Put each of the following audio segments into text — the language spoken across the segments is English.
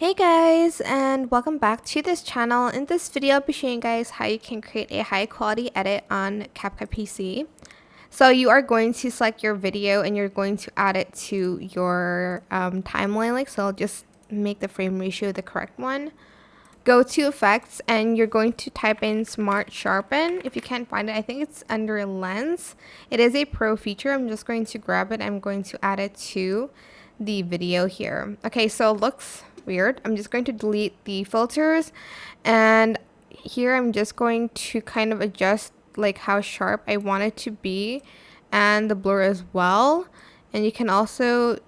Hey guys, and welcome back to this channel. In this video, I'll be showing you guys how you can create a high quality edit on CapCut PC. So you are going to select your video and you're going to add it to your timeline. So I'll just make the frame ratio the correct one. Go to effects and you're going to type in Smart Sharpen. If you can't find it, I think it's under lens. It is a pro feature. I'm just going to grab it. I'm going to add it to the video here. Okay, so it looks weird. I'm just going to delete the filters, and here I'm just going to kind of adjust like how sharp I want it to be and the blur as well. And you can also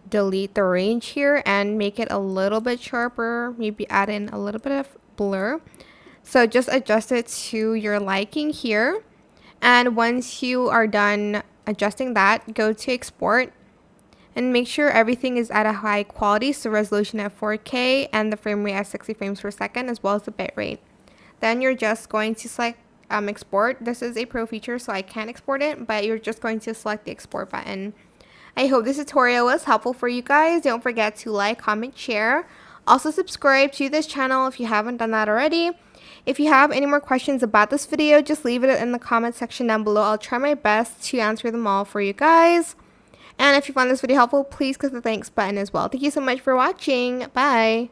delete the range here and make it a little bit sharper, maybe add in a little bit of blur. So just adjust it to your liking here, and once you are done adjusting that, go to export and make sure everything is at a high quality, so resolution at 4K and the frame rate at 60 frames per second, as well as the bit rate. Then you're just going to select export. This is a pro feature, so I can't export it, but you're just going to select the export button. I hope this tutorial was helpful for you guys. Don't forget to like, comment, share. Also subscribe to this channel if you haven't done that already. If you have any more questions about this video, just leave it in the comment section down below. I'll try my best to answer them all for you guys. And if you found this video helpful, please click the thanks button as well. Thank you so much for watching. Bye.